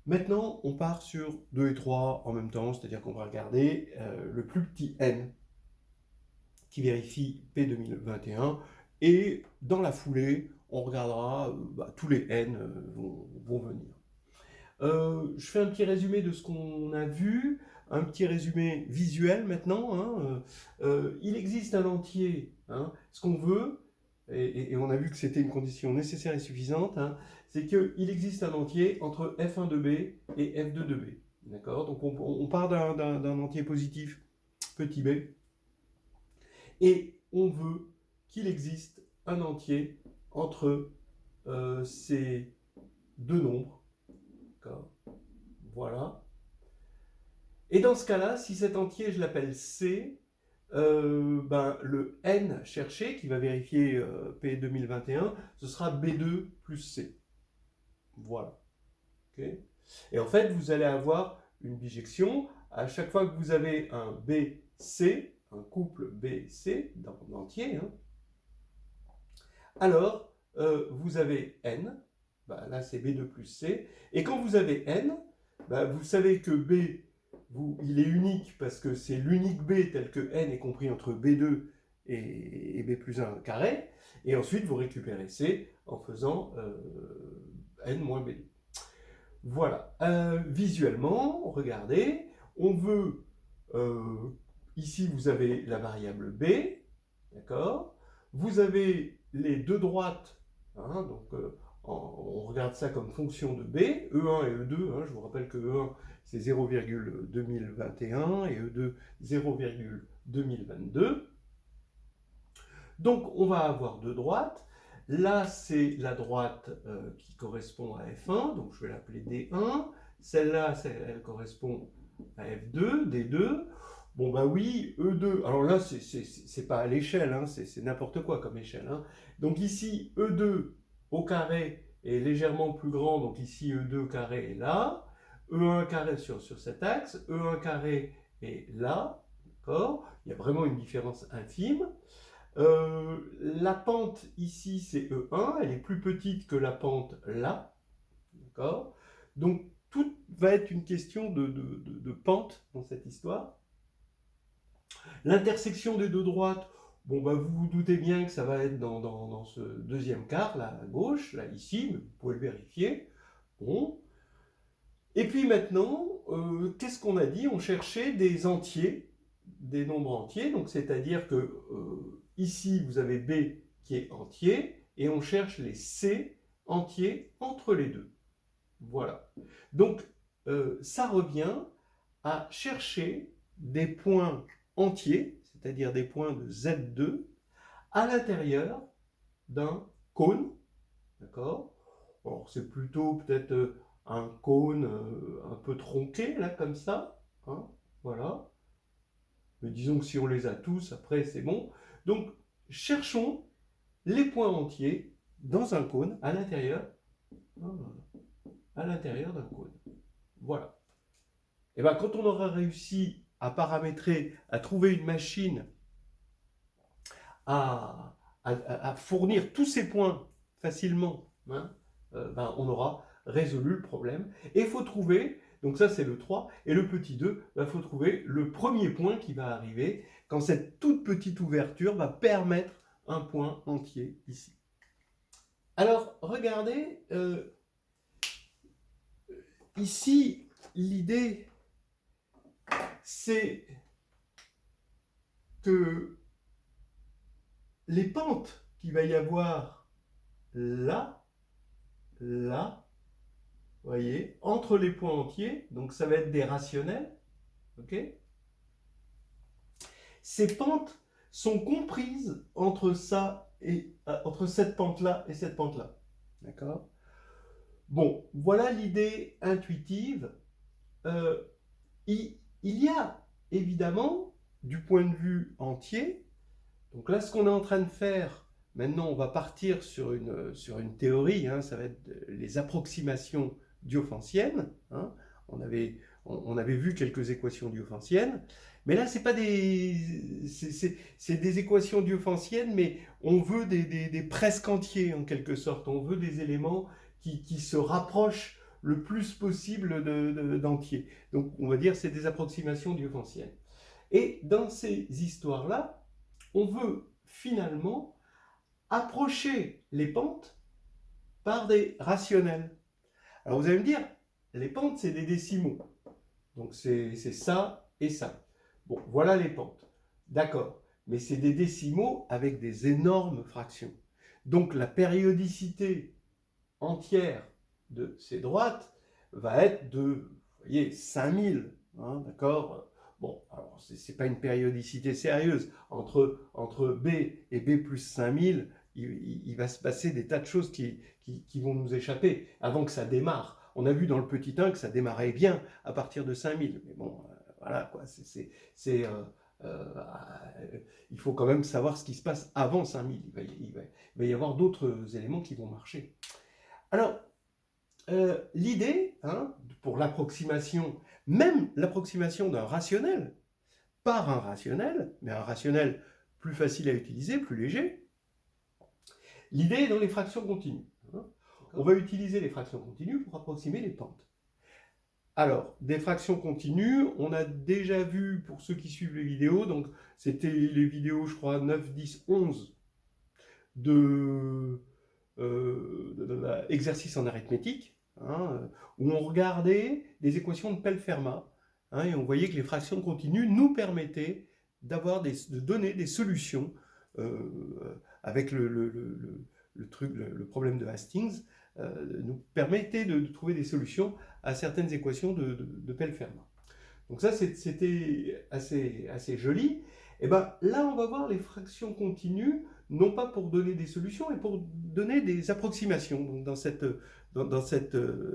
Maintenant, on part sur 2 et 3 en même temps, c'est-à-dire qu'on va regarder le plus petit n qui vérifie P2021 et dans la foulée, on regardera tous les n vont venir. Je fais un petit résumé de ce qu'on a vu, un petit résumé visuel maintenant. Il existe un entier, ce qu'on veut, et on a vu que c'était une condition nécessaire et suffisante, c'est qu'il existe un entier entre f1 de b et f2 de b. D'accord? Donc on part d'un entier positif, petit b, et on veut qu'il existe un entier entre ces deux nombres. D'accord? Voilà. Et dans ce cas-là, si cet entier, je l'appelle C, le n cherché, qui va vérifier P 2021, ce sera B2 plus C. Voilà. Okay. Et en fait, vous allez avoir une bijection. À chaque fois que vous avez un BC, un couple BC dans l'entier, alors vous avez n, là c'est B2 plus C, et quand vous avez n, vous savez que B, il est unique parce que c'est l'unique B tel que n est compris entre B2 et B plus 1 carré, et ensuite vous récupérez C en faisant n moins B2. Voilà. Visuellement, regardez, on veut, ici vous avez la variable B, d'accord? Vous avez les deux droites, donc on regarde ça comme fonction de B, E1 et E2, je vous rappelle que E1 c'est 0,2021 et E2 0,2022. Donc on va avoir deux droites. Là, c'est la droite qui correspond à F1, donc je vais l'appeler D1. Celle-là, elle correspond à F2, D2. Bon, oui, E2. Alors là, c'est pas à l'échelle, c'est n'importe quoi comme échelle. Donc ici, E2 au carré est légèrement plus grand, donc ici, E2 au carré est là. E1 carré sur cet axe, E1 carré est là. D'accord? Il y a vraiment une différence infime. La pente ici c'est E1, elle est plus petite que la pente là, d'accord? Donc tout va être une question de pente dans cette histoire. L'intersection des deux droites, vous vous doutez bien que ça va être dans ce deuxième quart, là à gauche, là ici, mais vous pouvez le vérifier. Bon. Et puis maintenant, qu'est-ce qu'on a dit? On cherchait des entiers, des nombres entiers, donc c'est-à-dire que ici vous avez B qui est entier, et on cherche les C entiers entre les deux. Voilà. Donc ça revient à chercher des points entiers, c'est-à-dire des points de Z2, à l'intérieur d'un cône, d'accord? Alors c'est plutôt peut-être un cône un peu tronqué, là, comme ça, voilà. Mais disons que si on les a tous, après c'est bon. Donc cherchons les points entiers dans un cône, à l'intérieur d'un cône. Voilà. Et quand on aura réussi à paramétrer, à trouver une machine à fournir tous ces points facilement, on aura résolu le problème. Et il faut trouver, donc ça c'est le 3, et le petit 2, il faut trouver le premier point qui va arriver quand cette toute petite ouverture va permettre un point entier ici. Alors, regardez, ici, l'idée, c'est que les pentes qu'il va y avoir là, vous voyez, entre les points entiers, donc ça va être des rationnels, ok? Ces pentes sont comprises entre ça et entre cette pente-là et cette pente-là, d'accord? Bon, voilà l'idée intuitive. Il y a évidemment, du point de vue entier, donc là ce qu'on est en train de faire, maintenant on va partir sur une théorie, ça va être les approximations diophantiennes. On avait vu quelques équations diophantiennes, mais là c'est pas c'est des équations diophantiennes, mais on veut des presque entiers en quelque sorte, on veut des éléments qui se rapprochent le plus possible d'entiers. Donc on va dire c'est des approximations diophantiennes. Et dans ces histoires-là, on veut finalement approcher les pentes par des rationnels. Alors vous allez me dire, les pentes c'est des décimaux. Donc c'est ça et ça. Bon, voilà les pentes. D'accord. Mais c'est des décimaux avec des énormes fractions. Donc la périodicité entière de ces droites va être de, vous voyez, 5000. Hein, d'accord. Bon, alors ce n'est pas une périodicité sérieuse. Entre B et B plus 5000, il va se passer des tas de choses qui vont nous échapper avant que ça démarre. On a vu dans le petit 1 que ça démarrait bien à partir de 5000. Mais bon, voilà, quoi. Il faut quand même savoir ce qui se passe avant 5000. Il va y avoir d'autres éléments qui vont marcher. Alors, l'idée, hein, pour l'approximation, même l'approximation d'un rationnel, par un rationnel, mais un rationnel plus facile à utiliser, plus léger, l'idée est dans les fractions continues. Hein. On va utiliser les fractions continues pour approximer les pentes. Alors, des fractions continues, on a déjà vu, pour ceux qui suivent les vidéos, donc c'était les vidéos, je crois, 9, 10, 11 de exercices en arithmétique, hein, où on regardait des équations de Pell-Fermat, hein, et on voyait que les fractions continues nous permettaient de donner des solutions avec le problème de Hastings, nous permettait de trouver des solutions à certaines équations de Pell-Fermat. Donc ça, c'était assez joli. Et ben là, on va voir les fractions continues, non pas pour donner des solutions, mais pour donner des approximations, donc dans cet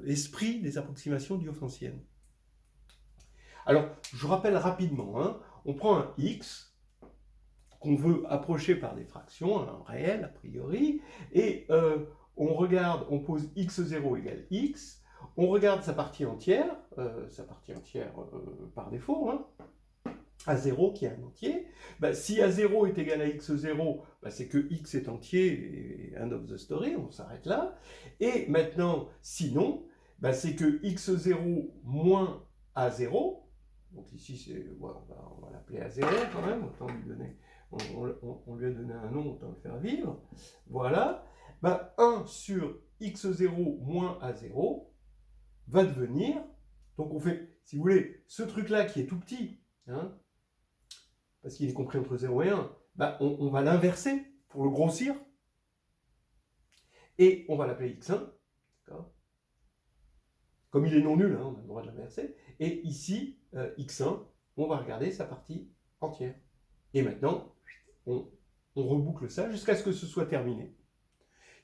esprit des approximations diophantiennes. Alors, je rappelle rapidement, hein, on prend un x qu'on veut approcher par des fractions, un réel a priori, et on regarde, on pose x0 égale x, on regarde sa partie entière par défaut, hein, A0 qui est un entier. Ben, si A0 est égal à x0, ben, c'est que x est entier, et end of the story, on s'arrête là. Et maintenant, sinon, ben, c'est que x0 moins A0, donc ici, on va l'appeler A0 quand même, autant lui donner, on lui a donné un nom, autant le faire vivre. Voilà. Ben, 1 sur x0 moins A0 va devenir, donc on fait, si vous voulez, ce truc-là qui est tout petit, hein, parce qu'il est compris entre 0 et 1, ben on va l'inverser pour le grossir, et on va l'appeler x1, comme il est non nul, hein, on a le droit de l'inverser, et ici, x1, on va regarder sa partie entière. Et maintenant, on reboucle ça jusqu'à ce que ce soit terminé.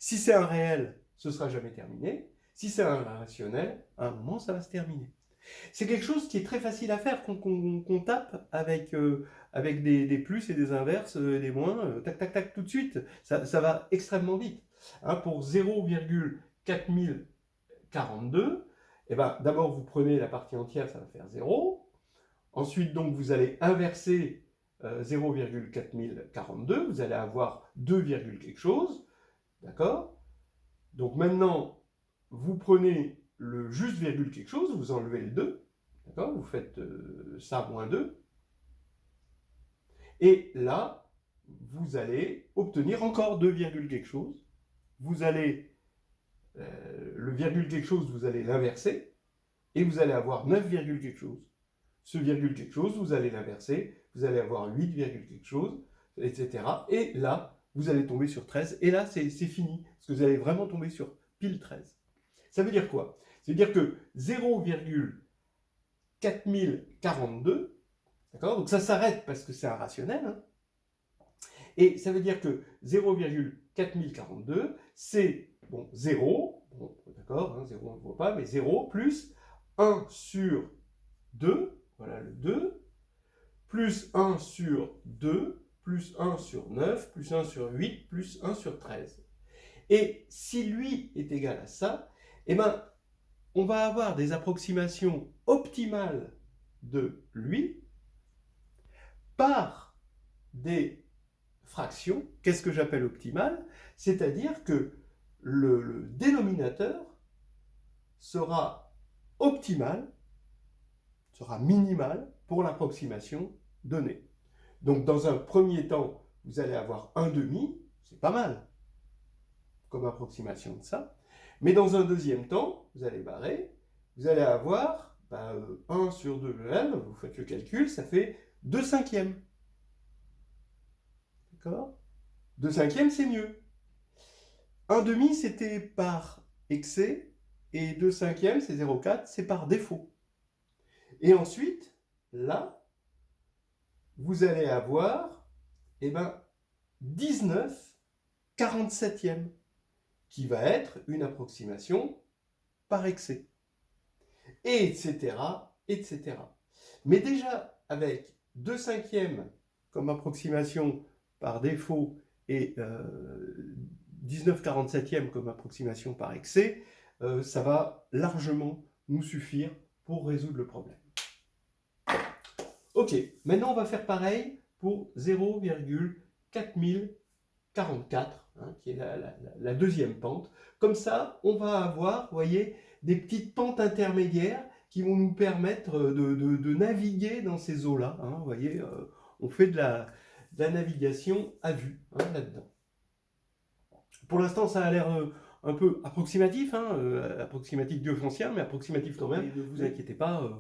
Si c'est un réel, ce ne sera jamais terminé. Si c'est un rationnel, à un moment, ça va se terminer. C'est quelque chose qui est très facile à faire, qu'on tape avec des plus et des inverses, des moins, tac, tac, tac, tout de suite. Ça va extrêmement vite. Hein, pour 0,4042, eh ben, d'abord vous prenez la partie entière, ça va faire 0. Ensuite, donc, vous allez inverser 0,4042, vous allez avoir 2, quelque chose. D'accord? Donc maintenant, vous prenez le juste virgule quelque chose, vous enlevez le 2, d'accord? Vous faites ça moins 2. Et là, vous allez obtenir encore 2, quelque chose. Vous allez, le virgule quelque chose, vous allez l'inverser, et vous allez avoir 9, quelque chose. Ce virgule quelque chose, vous allez l'inverser, vous allez avoir 8, quelque chose, etc. Et là, vous allez tomber sur 13, et là, c'est fini, parce que vous allez vraiment tomber sur pile 13. Ça veut dire quoi? Ça veut dire que 0,4042, d'accord? Donc ça s'arrête parce que c'est un rationnel, hein, et ça veut dire que 0,4042, c'est, bon, 0, bon, d'accord, hein, 0 on ne voit pas, mais 0 plus 1 sur 2, voilà le 2, plus 1 sur 2, plus 1 sur 9, plus 1 sur 8, plus 1 sur 13. Et si lui est égal à ça, eh ben, on va avoir des approximations optimales de lui par des fractions. Qu'est-ce que j'appelle optimale? C'est-à-dire que le dénominateur sera optimale, sera minimale pour l'approximation donnée. Donc dans un premier temps, vous allez avoir 1,5, c'est pas mal comme approximation de ça. Mais dans un deuxième temps, vous allez barrer, vous allez avoir 1 sur 2m, vous faites le calcul, ça fait 2/5. D'accord? 2/5, c'est mieux. 1,5, c'était par excès, et 2/5, c'est 0,4, c'est par défaut. Et ensuite, là, vous allez avoir 19/47, qui va être une approximation par excès, et etc., etc. Mais déjà, avec 2/5 comme approximation par défaut et 19/47 comme approximation par excès, ça va largement nous suffire pour résoudre le problème. Ok, maintenant on va faire pareil pour 0,4044, qui est la deuxième pente. Comme ça, on va avoir, vous voyez, des petites pentes intermédiaires qui vont nous permettre de naviguer dans ces eaux-là. Vous voyez, on fait de la navigation à vue là-dedans. Pour l'instant, ça a l'air un peu approximatif, approximatif diophancien, mais approximatif quand même. Et ne vous inquiétez pas,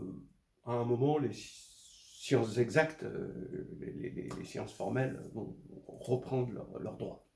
à un moment, les sciences exactes, les sciences formelles vont reprendre leur droit.